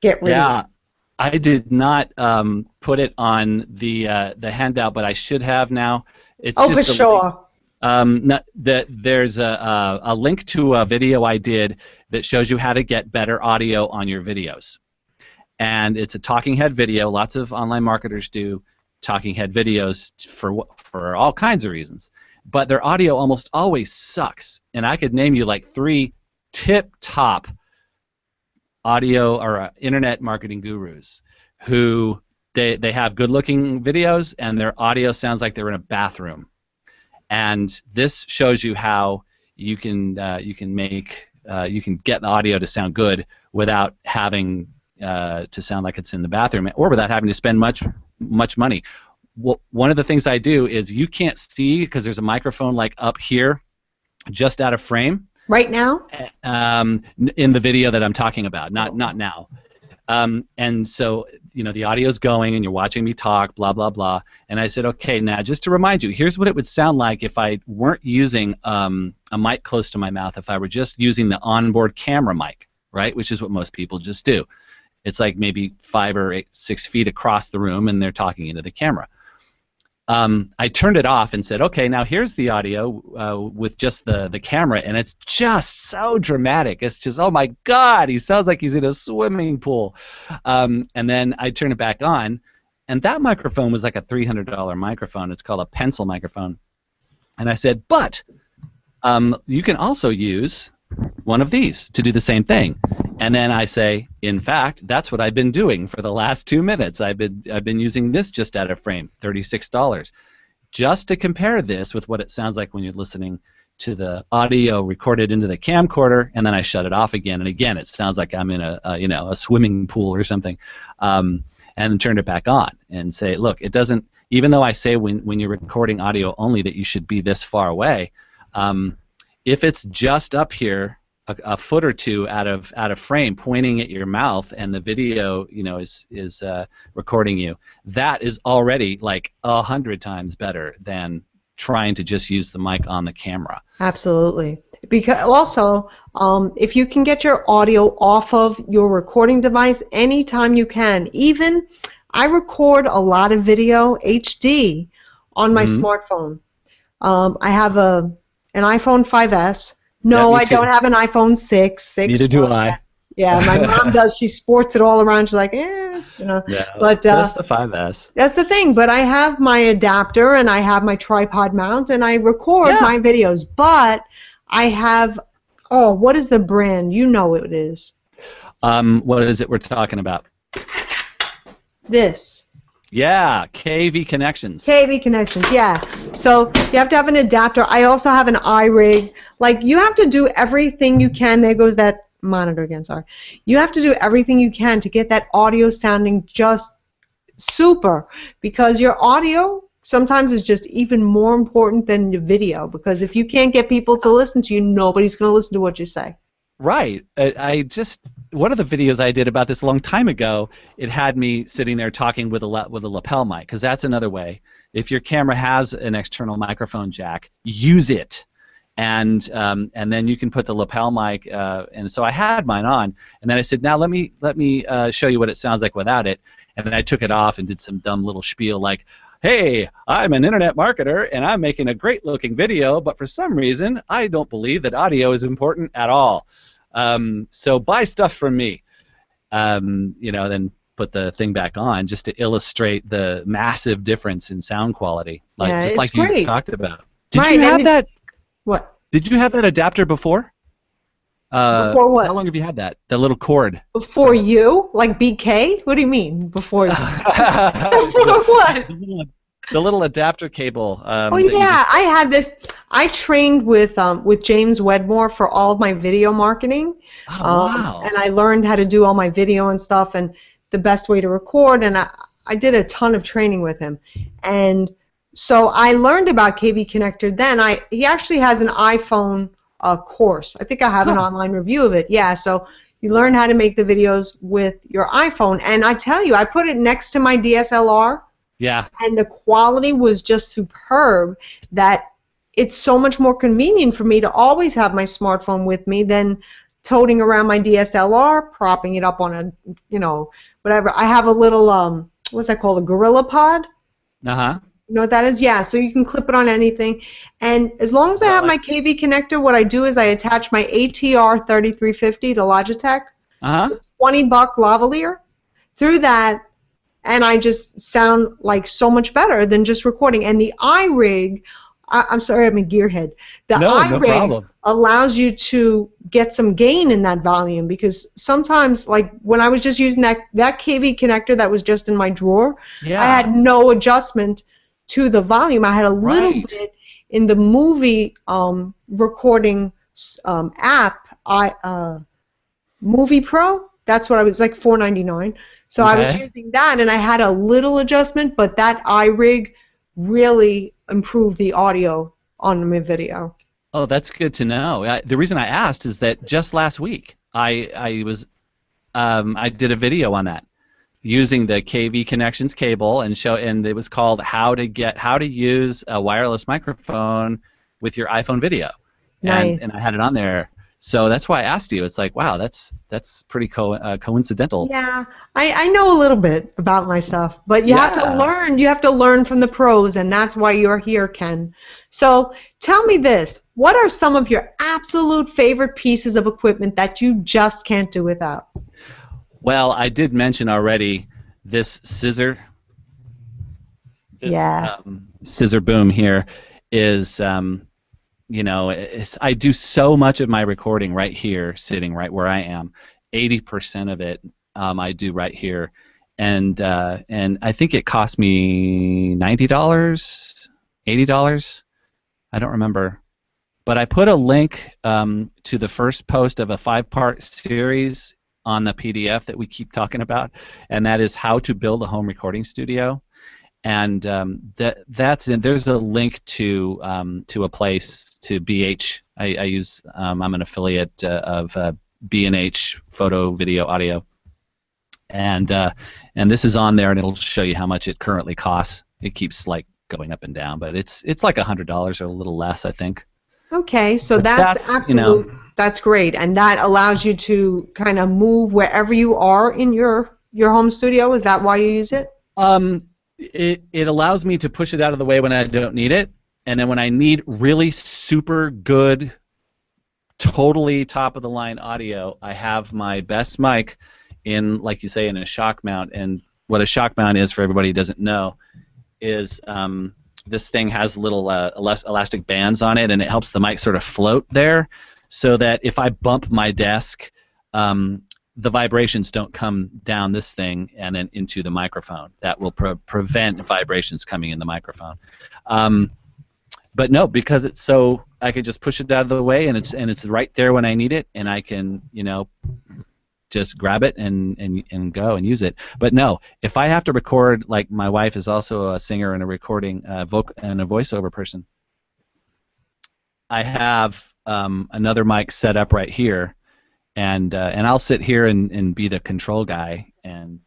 get rid of it. I did not put it on the handout, but I should have now. It's for sure. There's a link to a video I did that shows you how to get better audio on your videos. And it's a talking head video. Lots of online marketers do talking head videos for all kinds of reasons. But their audio almost always sucks. And I could name you 3 tip-top audio or internet marketing gurus who they have good-looking videos and their audio sounds like they're in a bathroom. And this shows you how you can get the audio to sound good without having to sound like it's in the bathroom, or without having to spend much money. One of the things I do is, you can't see because there's a microphone up here, just out of frame. Right now? In the video that I'm talking about, not now. And so the audio's going, and you're watching me talk, blah blah blah. And I said, okay, now just to remind you, here's what it would sound like if I weren't using a mic close to my mouth. If I were just using the onboard camera mic, right, which is what most people just do. It's maybe 5 or 6 feet across the room, and they're talking into the camera. I turned it off and said, okay, now here's the audio with just the camera, and it's just so dramatic. It's just, oh my God, he sounds like he's in a swimming pool. And then I turned it back on, and that microphone was like a $300 microphone. It's called a pencil microphone. And I said, but you can also use one of these to do the same thing. And then I say, in fact, that's what I've been doing for the last 2 minutes. I've been using this just out of frame, $36, just to compare this with what it sounds like when you're listening to the audio recorded into the camcorder, and then I shut it off again, and again it sounds like I'm in a swimming pool or something, and then turn it back on and say, look, it doesn't. Even though I say when you're recording audio only that you should be this far away, if it's just up here a foot or two out of frame, pointing at your mouth, and the video, is recording you, that is already like 100 times better than trying to just use the mic on the camera. Absolutely. Because also, if you can get your audio off of your recording device anytime you can, even I record a lot of video HD on my smartphone. I have an iPhone 5S. No, I don't have an iPhone 6. Neither do I. Yeah, my mom does. She sports it all around. She's like, Yeah, but that's the 5S. That's the thing. But I have my adapter and I have my tripod mount and I record my videos. But I have, what is the brand? You know what it is. What is it we're talking about? This. Yeah, KV Connections. KV Connections, yeah. So you have to have an adapter. I also have an iRig. Like, you have to do everything you can. There goes that monitor again, sorry. You have to do everything you can to get that audio sounding just super, because your audio sometimes is just even more important than your video, because if you can't get people to listen to you, nobody's going to listen to what you say. Right. One of the videos I did about this a long time ago, it had me sitting there talking with a lapel mic, because that's another way. If your camera has an external microphone jack, use it, and then you can put the lapel mic. And so I had mine on, and then I said, now let me show you what it sounds like without it. And then I took it off and did some dumb little spiel like, hey, I'm an internet marketer and I'm making a great looking video, but for some reason I don't believe that audio is important at all. So buy stuff from me. Then put the thing back on just to illustrate the massive difference in sound quality, like you talked about. Did you have that? What? Did you have that adapter before? Before what? How long have you had that? The little cord. Before you? Like BK? What do you mean? Before you? Before what? The little adapter cable. I had this. I trained with James Wedmore for all of my video marketing. Oh, wow. And I learned how to do all my video and stuff and the best way to record. And I did a ton of training with him. And so I learned about KV Connector then. He actually has an iPhone course. I think I have an online review of it. Yeah, so you learn how to make the videos with your iPhone. And I tell you, I put it next to my DSLR. Yeah. And the quality was just superb, that it's so much more convenient for me to always have my smartphone with me than toting around my DSLR, propping it up on a, whatever. I have a little, what's that called, a Gorilla Pod? Uh-huh. You know what that is? Yeah, so you can clip it on anything. And as long as I have my KV connector, what I do is I attach my ATR 3350, the Logitech, $20 lavalier, through that, and I just sound like so much better than just recording. And the iRig, I'm sorry, I'm a gearhead. The iRig allows you to get some gain in that volume, because sometimes, like when I was just using that KV connector that was just in my drawer, I had no adjustment to the volume. I had a little bit in the movie recording app, Movie Pro. That's what I was, like $4.99. So I was using that, and I had a little adjustment, but that iRig really improved the audio on my video. Oh, that's good to know. The reason I asked is that just last week I did a video on that, using the KV Connections cable, and it was called how to use a wireless microphone with your iPhone video. Nice. And I had it on there. So that's why I asked you. It's like, wow, that's pretty coincidental. Yeah, I know a little bit about myself, but you have to Yeah. learn. You have to learn from the pros, and that's why you're here, Ken. So tell me this. What are some of your absolute favorite pieces of equipment that you just can't do without? Well, I did mention already this scissor. This Yeah. scissor boom here is, I do so much of my recording right here, sitting right where I am. 80% of it I do right here, and I think it cost me $90, $80. I don't remember, but I put a link to the first post of a 5-part series on the PDF that we keep talking about, and that is how to build a home recording studio. And that's in. There's a link to a place, to BH. I use. I'm an affiliate of B&H Photo, Video, Audio, and this is on there, and it'll show you how much it currently costs. It keeps like going up and down, but it's like $100 or a little less, I think. Okay, so But that's absolute. That's great, and that allows you to kind of move wherever you are in your home studio. Is that why you use it? It allows me to push it out of the way when I don't need it, and then when I need really super good, totally top of the line audio, I have my best mic in, like you say, in a shock mount. And what a shock mount is, for everybody who doesn't know, is this thing has little elastic bands on it, and it helps the mic sort of float there, so that if I bump my desk, the vibrations don't come down this thing and then into the microphone. That will prevent vibrations coming in the microphone. But no, because it's so, I can just push it out of the way, and it's right there when I need it, and I can just grab it and go and use it. But no, if I have to record, like my wife is also a singer and a recording and a voiceover person, I have another mic set up right here. And I'll sit here and be the control guy, and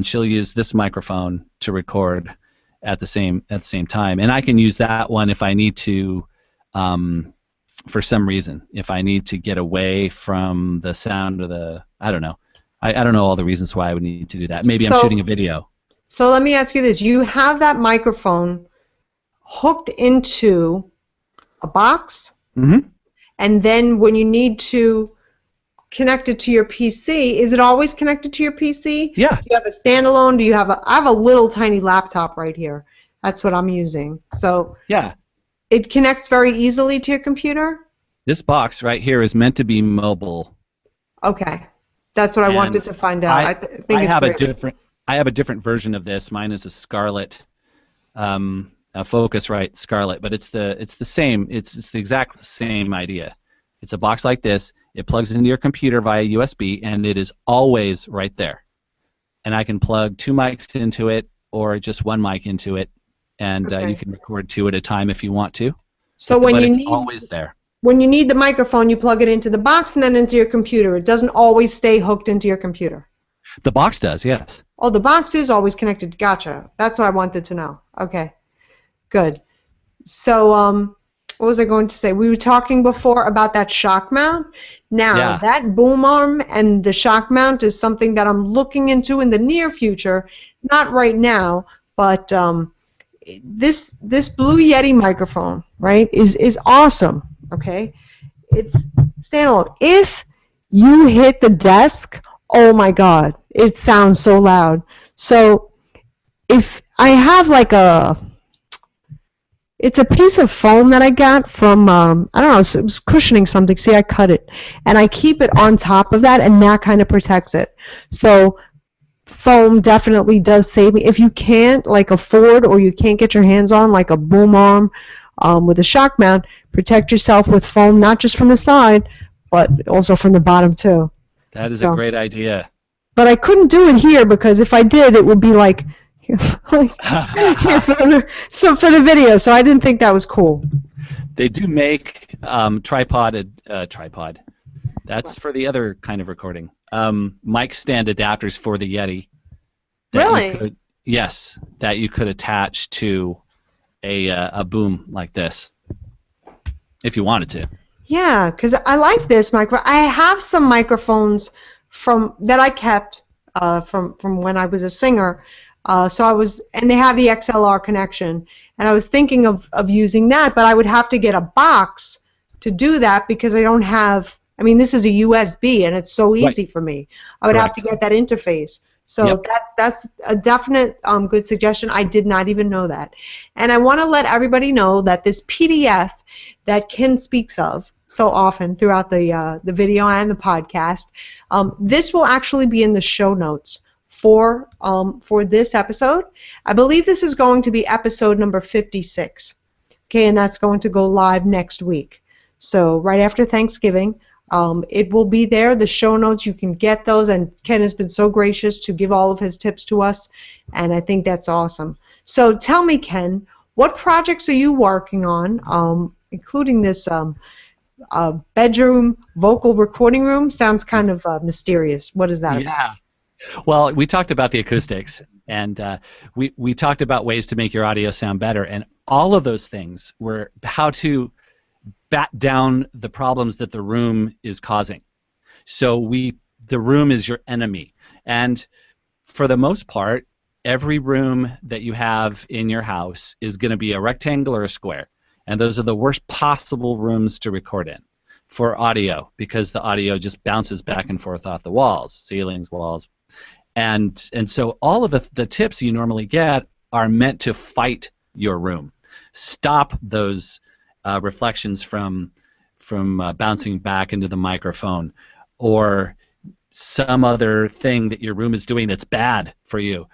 she'll use this microphone to record at the same time, and I can use that one if I need to, for some reason, if I need to get away from the sound of the, I don't know, I don't know all the reasons why I would need to do that. Maybe I'm shooting a video. So let me ask you this: you have that microphone hooked into a box, and then when you need to connected to your PC, is it always connected to your PC? Yeah. Do you have a standalone? Do you have I have a little tiny laptop right here. That's what I'm using. So yeah, it connects very easily to your computer? This box right here is meant to be mobile. Okay. That's what I wanted to find out. I think it's great. I have a different version of this. Mine is a Scarlett, a Focusrite Scarlett, but it's the same. It's the exact same idea. It's a box like this. It plugs into your computer via USB, and it is always right there. And I can plug 2 mics into it, or just 1 mic into it, and you can record 2 at a time if you want to. So but it's always there. When you need the microphone, you plug it into the box and then into your computer. It doesn't always stay hooked into your computer. The box does, yes. Oh, the box is always connected. Gotcha. That's what I wanted to know. Okay. Good. So, what was I going to say? We were talking before about that shock mount. Now, that boom arm and the shock mount is something that I'm looking into in the near future. Not right now, but this Blue Yeti microphone, right, is awesome. Okay, it's standalone. If you hit the desk, oh my God, it sounds so loud. So if I have like it's a piece of foam that I got from, I don't know, it was cushioning something. See, I cut it. And I keep it on top of that, and that kind of protects it. So foam definitely does save me. If you can't, like, afford or you can't get your hands on, like, a boom arm with a shock mount, protect yourself with foam, not just from the side, but also from the bottom, too. That is a great idea. But I couldn't do it here, because if I did, it would be like... for the video, so I didn't think that was cool. They do make tripod. That's for the other kind of recording. Mic stand adapters for the Yeti. Really? Yes, that you could attach to a boom like this, if you wanted to. Yeah, because I like this micro. I have some microphones from that I kept from when I was a singer. And they have the XLR connection, and I was thinking of using that, but I would have to get a box to do that because I don't have. I mean, this is a USB, and it's so Right. easy for me. I would have to Correct. get that interface. So Yep. that's a definite good suggestion. I did not even know that, and I want to let everybody know that this PDF that Ken speaks of so often throughout the video and the podcast. This will actually be in the show notes for this episode. I believe this is going to be episode number 56. Okay, and that's going to go live next week. So right after Thanksgiving, it will be there. The show notes, you can get those, and Ken has been so gracious to give all of his tips to us, and I think that's awesome. So tell me, Ken, what projects are you working on, including this bedroom vocal recording room? Sounds kind of mysterious. What is that about? Yeah. Well, we talked about the acoustics, and we talked about ways to make your audio sound better, and all of those things were how to bat down the problems that the room is causing. So the room is your enemy, and for the most part, every room that you have in your house is going to be a rectangle or a square, and those are the worst possible rooms to record in for audio because the audio just bounces back and forth off the walls, ceilings, walls. And so all of the tips you normally get are meant to fight your room, stop those reflections from bouncing back into the microphone, or some other thing that your room is doing that's bad for you.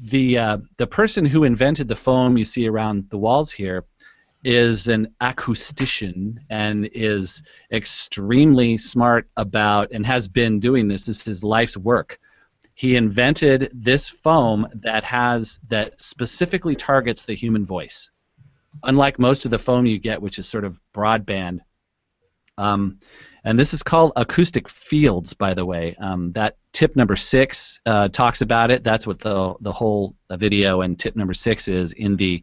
The person who invented the foam you see around the walls here is an acoustician and is extremely smart about and has been doing this. This is his life's work. He invented this foam that specifically targets the human voice. Unlike most of the foam you get, which is sort of broadband. And this is called acoustic fields, by the way. That tip number 6 talks about it. That's what the whole video and tip number 6 is in the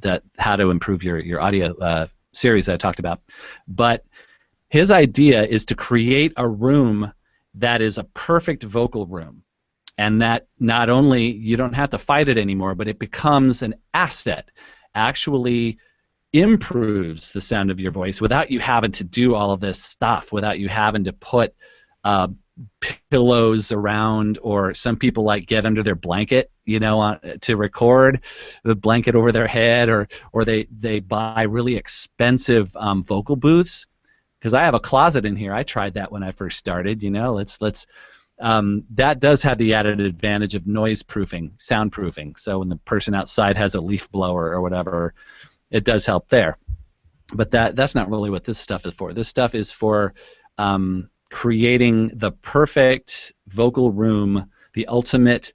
that how to improve your audio series that I talked about. But his idea is to create a room that is a perfect vocal room, and that not only you don't have to fight it anymore, but it becomes an asset, actually improves the sound of your voice without you having to do all of this stuff, without you having to put pillows around, or some people like get under their blanket, to record, the blanket over their head, or they buy really expensive vocal booths. Because I have a closet in here. I tried that when I first started. That does have the added advantage of noise proofing, soundproofing. So when the person outside has a leaf blower or whatever, it does help there. But that's not really what this stuff is for. This stuff is for creating the perfect vocal room, the ultimate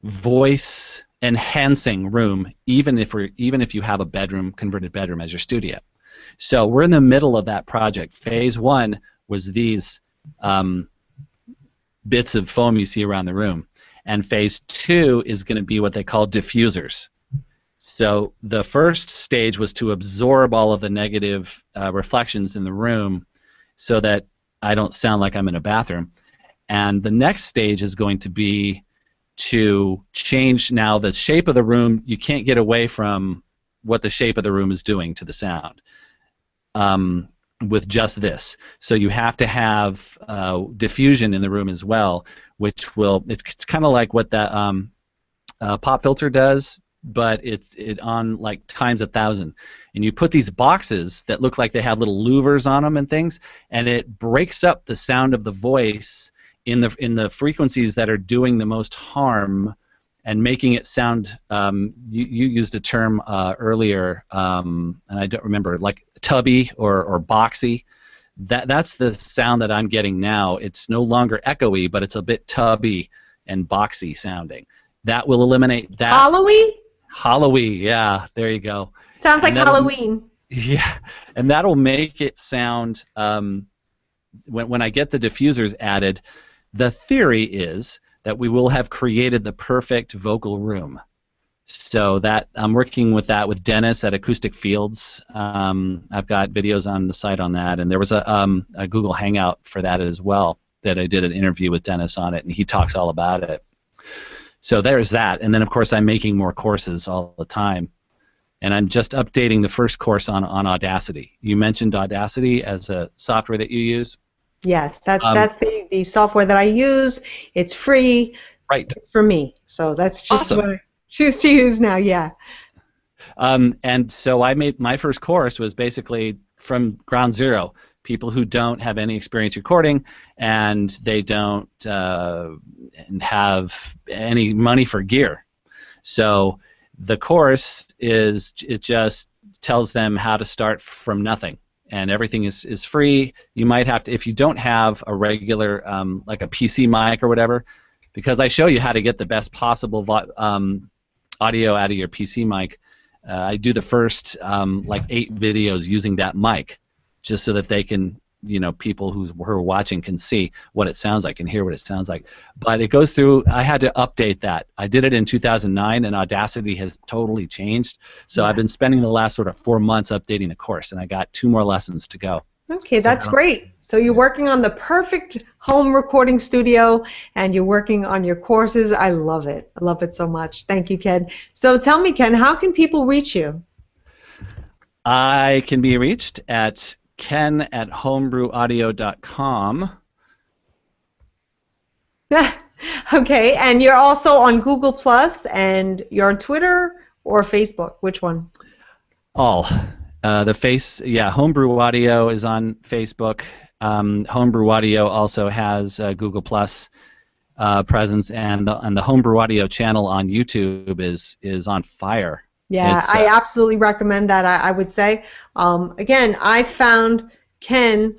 voice enhancing room, even if you have a converted bedroom as your studio. So we're in the middle of that project. Phase 1 was these bits of foam you see around the room, and phase 2 is going to be what they call diffusers. So the first stage was to absorb all of the negative reflections in the room so that I don't sound like I'm in a bathroom. And the next stage is going to be to change now the shape of the room. You can't get away from what the shape of the room is doing to the sound with just this. So you have to have diffusion in the room as well, which it's kind of like what that pop filter does, but it's on like times 1,000. And you put these boxes that look like they have little louvers on them and things, and it breaks up the sound of the voice in the frequencies that are doing the most harm, and making it sound, you used a term earlier, and I don't remember, like tubby or boxy. That's the sound that I'm getting now. It's no longer echoey, but it's a bit tubby and boxy sounding. That will eliminate that. Hollowy? Hollowy, yeah, there you go. Sounds like Halloween. Yeah, and that'll make it sound, when I get the diffusers added, the theory is that we will have created the perfect vocal room. So that I'm working with that with Dennis at Acoustic Fields. I've got videos on the site on that, and there was a Google Hangout for that as well that I did an interview with Dennis on it, and he talks all about it. So there's that, and then of course I'm making more courses all the time, and I'm just updating the first course on Audacity. You mentioned Audacity as a software that you use. Yes, that's the software that I use. It's free. Right. It's for me. So that's just Awesome. what I choose to use now, yeah. And so I made my first course was basically from ground zero. People who don't have any experience recording and they don't have any money for gear. So the course it just tells them how to start from nothing. And everything is free. You might have to, if you don't have a regular, like a PC mic or whatever, because I show you how to get the best possible audio out of your PC mic. I do the first like 8 videos using that mic, just so that they can, people who are watching can see what it sounds like and hear what it sounds like. But it goes through, I had to update that. I did it in 2009, and Audacity has totally changed. So I've been spending the last sort of 4 months updating the course, and I got 2 more lessons to go. Okay, that's great. So you're working on the perfect home recording studio, and you're working on your courses. I love it. I love it so much. Thank you, Ken. So tell me, Ken, how can people reach you? I can be reached at ken@homebrewaudio.com. Okay, and you're also on Google Plus, and you're on Twitter or Facebook. Which one? All. Homebrew Audio is on Facebook. Homebrew Audio also has Google Plus presence, and the Homebrew Audio channel on YouTube is on fire. Yeah, I absolutely recommend that. I would say, again, I found Ken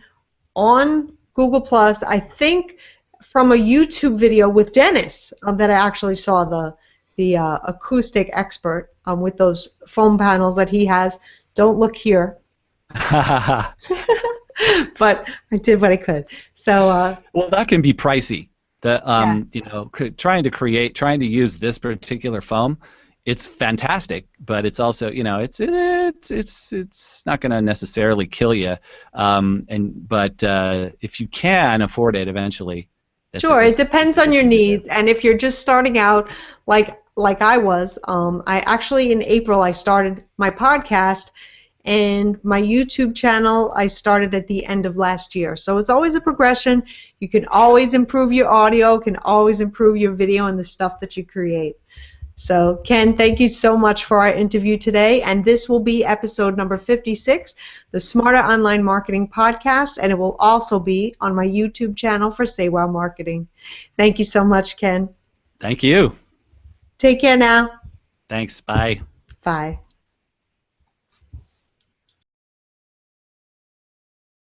on Google Plus. I think from a YouTube video with Dennis that I actually saw the acoustic expert with those foam panels that he has. Don't look here. But I did what I could. So. Well, that can be pricey. Trying to use this particular foam, it's fantastic, but it's also, it's not going to necessarily kill you. But if you can afford it eventually. Sure, it depends on your needs, and if you're just starting out, like I was, I actually in April I started my podcast, and my YouTube channel I started at the end of last year. So it's always a progression. You can always improve your audio, can always improve your video and the stuff that you create. So Ken, thank you so much for our interview today, and this will be episode number 56, the Smarter Online Marketing Podcast, and it will also be on my YouTube channel for Say Wow Marketing. Thank you so much, Ken. Thank you. Take care now. Thanks. Bye. Bye.